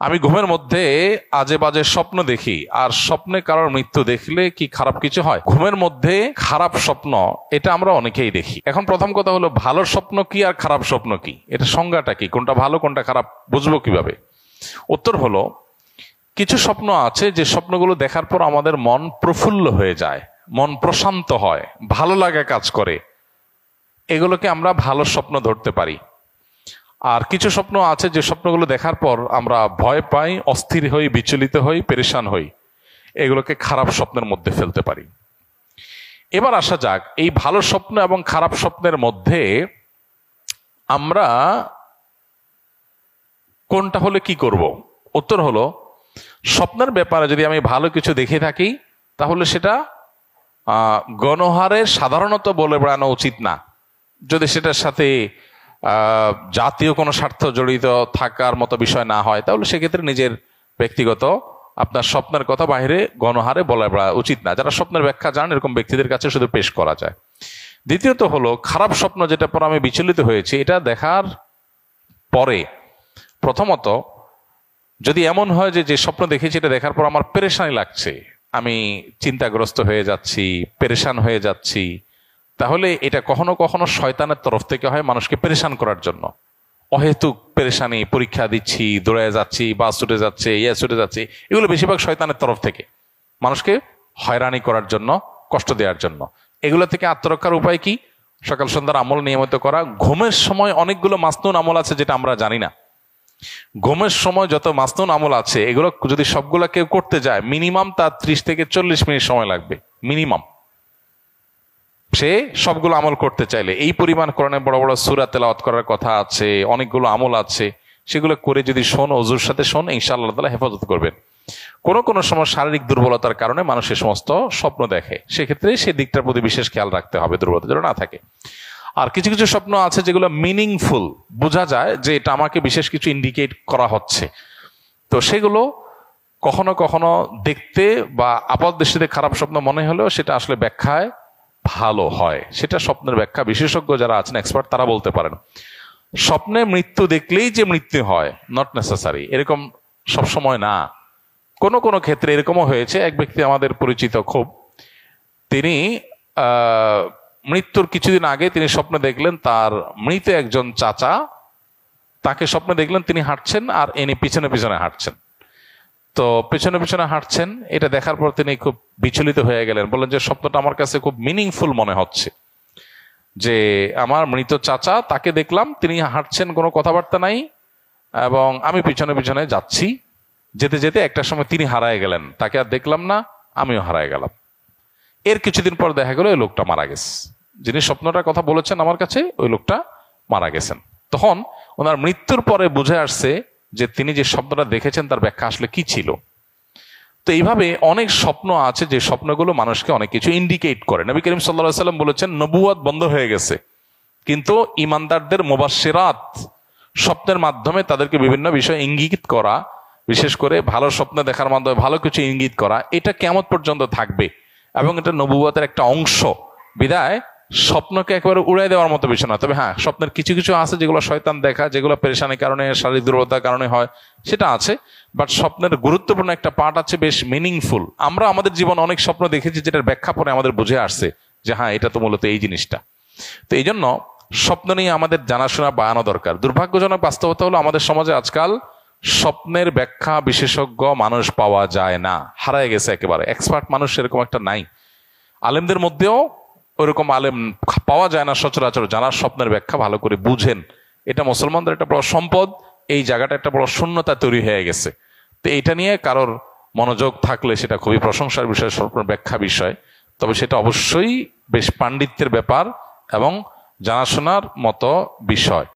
আমি ঘুমের মধ্যে আজে বাজে স্বপ্ন দেখি, আর স্বপ্নে কারোর মৃত্যু দেখলে কি খারাপ কিছু হয়? ঘুমের মধ্যে খারাপ স্বপ্ন, এটা আমরা অনেকেই দেখি। এখন প্রথম কথা হলো, ভালো স্বপ্ন কি আর খারাপ স্বপ্ন কি, এটা সংজ্ঞাটা কি, কোনটা ভালো কোনটা খারাপ বুঝবো কিভাবে? উত্তর হলো, কিছু স্বপ্ন আছে যে স্বপ্নগুলো দেখার পর আমাদের মন প্রফুল্ল হয়ে যায়, মন প্রশান্ত হয়, ভালো লাগা কাজ করে, এগুলোকে আমরা ভালো স্বপ্ন ধরতে পারি। আর কিছু স্বপ্ন আছে যে স্বপ্নগুলো দেখার পর আমরা ভয় পাই, অস্থির হই, বিচলিত হই, পেরেশান হই, এগুলোকে খারাপ স্বপ্নের মধ্যে ফেলতে পারি। এবার আসা যাক, এই ভালো স্বপ্ন এবং খারাপ স্বপ্নের মধ্যে আমরা কোনটা হলে কি করব? উত্তর হলো, স্বপ্নের ব্যাপারে যদি আমি ভালো কিছু দেখে থাকি তাহলে সেটা গণহারে সাধারণত বলে বেড়ানো উচিত না। যদি সেটার সাথে জাতীয় কোনো স্বার্থ জড়িত থাকার মতো বিষয় না হয়, তাহলে সেক্ষেত্রে নিজের ব্যক্তিগত আপনার স্বপ্নের কথা বাইরে গণহারে বলা বেড়া উচিত না। যারা স্বপ্নের ব্যাখ্যা জানেন, এরকম ব্যক্তিদের কাছে শুধু পেশ করা যায়। দ্বিতীয়ত হলো, খারাপ স্বপ্ন যেটা পর আমি বিচলিত হয়েছি, এটা দেখার পরে প্রথমত যদি এমন হয় যে স্বপ্ন দেখেছি এটা দেখার পর আমার পেরেশানি লাগছে, আমি চিন্তাগ্রস্ত হয়ে যাচ্ছি, পেরেশান হয়ে যাচ্ছি, তাহলে এটা কখনো কখনো শয়তানের তরফ থেকে হয় মানুষকে পেরেশান করার জন্য। অহেতুক পেরেশানি, পরীক্ষা দিচ্ছি, দৌড়ে যাচ্ছি, বাস ছুটে যাচ্ছে, ছুটে যাচ্ছে, এগুলো বেশিরভাগ শয়তানের তরফ থেকে মানুষকে হয়রানি করার জন্য, কষ্ট দেওয়ার জন্য। এগুলো থেকে আত্মরক্ষার উপায় কি? সকাল সন্ধ্যার আমল নিয়মিত করা। ঘুমের সময় অনেকগুলো মাসনুন আমল আছে যেটা আমরা জানি না। ঘুমের সময় যত মাসনুন আমল আছে, এগুলো যদি সবগুলা কেউ করতে যায়, মিনিমাম তার 30 থেকে 40 মিনিট সময় লাগবে মিনিমাম। সে সবগুলো আমল করতে চাইলে এই পরিমাণ কোরআনে বড় বড় সূরা তেলাওয়াত করার কথা আছে, অনেকগুলো আমল আছে, সেগুলো করে যদি শোন, ওযুর সাথে শোন, ইনশাআল্লাহ আল্লাহ তাআলা হেফাজত করবেন। কোনো সময় শারীরিক দুর্বলতার কারণে মানুষ এই সমস্ত স্বপ্ন দেখে, সেক্ষেত্রে সেই দিকটার প্রতি বিশেষ খেয়াল রাখতে হবে, দুর্বলতা যেন না থাকে। আর কিছু কিছু স্বপ্ন আছে যেগুলো মিনিংফুল, বোঝা যায় যে এটা আমাকে বিশেষ কিছু ইন্ডিকেট করা হচ্ছে, তো সেগুলো কখনো কখনো দেখতে বা আপাত দৃষ্টিতে খারাপ স্বপ্ন মনে হলেও সেটা আসলে ব্যাখ্যায় ভালো হয়। সেটা স্বপ্নের ব্যাখ্যা বিশেষজ্ঞ যারা আছেন, এক্সপার্ট, তারা বলতে পারেন। স্বপ্নে মৃত্যু দেখলেই যে মৃত্যু হয়, নট নেসেসারি, এরকম সবসময় না। কোনো ক্ষেত্রে এরকমও হয়েছে, এক ব্যক্তি আমাদের পরিচিত খুব, তিনি মৃত্যুর কিছুদিন আগে তিনি স্বপ্নে দেখলেন তার মৃত একজন চাচা, তাকে স্বপ্নে দেখলেন তিনি হাঁটছেন আর ইনি পিছনে পিছনে হাঁটছেন। তো পেছনে পেছনে হাঁটছেন, এটা দেখার পর তিনি খুব বিচলিত হয়ে গেলেন, বললেন যে স্বপ্নটা আমার কাছে খুব মিনিংফুল মনে হচ্ছে, যে আমার মৃত চাচা, তাকে দেখলাম তিনি হাঁটছেন, কোনো কথাবার্তা নাই, এবং আমি পিছনে পিছনে যাচ্ছি, যেতে যেতে একটা সময় তিনি হারায় গেলেন, তাকে আর দেখলাম না, আমিও হারায় গেলাম। এর কিছুদিন পর দেখা গেল ওই লোকটা মারা গেছে, যিনি স্বপ্নটার কথা বলেছেন আমার কাছে, ওই লোকটা মারা গেছেন। তখন ওনার মৃত্যুর পরে বুঝে আসছে যে তিনি যে স্বপ্নটা দেখেছেন তার ব্যাখ্যা আসলে কি ছিল। তো এইভাবে অনেক স্বপ্ন আছে যে স্বপ্নগুলো মানুষকে অনেক কিছু ইন্ডিকেট করে। নবী করিম সাল্লাল্লাহু আলাইহি ওয়াসাল্লাম বলেছেন, নবুয়ত বন্ধ হয়ে গেছে, কিন্তু ঈমানদারদের মুবাশশিরাত, স্বপ্নের মাধ্যমে তাদেরকে বিভিন্ন বিষয় ইঙ্গিত করা, বিশেষ করে ভালো স্বপ্ন দেখার মাধ্যমে ভালো কিছু ইঙ্গিত করা, এটা কিয়ামত পর্যন্ত থাকবে এবং এটা নবুয়তের একটা অংশ। বিদায় স্বপ্নকে একেবারে উড়াই দেওয়ার মতো বিষয় না। তবে হ্যাঁ, স্বপ্নের কিছু কিছু আছে যেগুলো শয়তান দেখা, যেগুলো পেরেশানির কারণে, শারীরিক দুর্বলতার কারণে হয়, সেটা আছে। বাট স্বপ্নের গুরুত্বপূর্ণ একটা পার্ট আছে, বেশ মিনিংফুল। আমরা আমাদের জীবনে অনেক স্বপ্ন দেখেছি যেটার ব্যাখ্যা পরে আমাদের বুঝে আসছে যে হ্যাঁ, এটা তো মূলত এই জিনিসটা। তো এই জন্য স্বপ্ন নিয়ে আমাদের জানাশোনা বাড়ানো দরকার। দুর্ভাগ্যজনক বাস্তবতা হলো, আমাদের সমাজে আজকাল স্বপ্নের ব্যাখ্যা বিশেষজ্ঞ মানুষ পাওয়া যায় না, হারায় গেছে একেবারে। এক্সপার্ট মানুষ এরকম একটা নাই। আলেমদের মধ্যেও ওরকম আলেম পাওয়া যায় না সচরাচর, যারা স্বপ্নের ব্যাখ্যা ভালো করে বুঝেন। এটা মুসলমানদের একটা বড় সম্পদ, এই জায়গাটা একটা বড় শূন্যতা তৈরি হয়ে গেছে। তো এটা নিয়ে কারোর মনোযোগ থাকলে সেটা খুবই প্রশংসার বিষয়, স্বপ্নের ব্যাখ্যা বিষয়। তবে সেটা অবশ্যই বেশ পাণ্ডিত্যের ব্যাপার এবং জানাশোনার মতো বিষয়।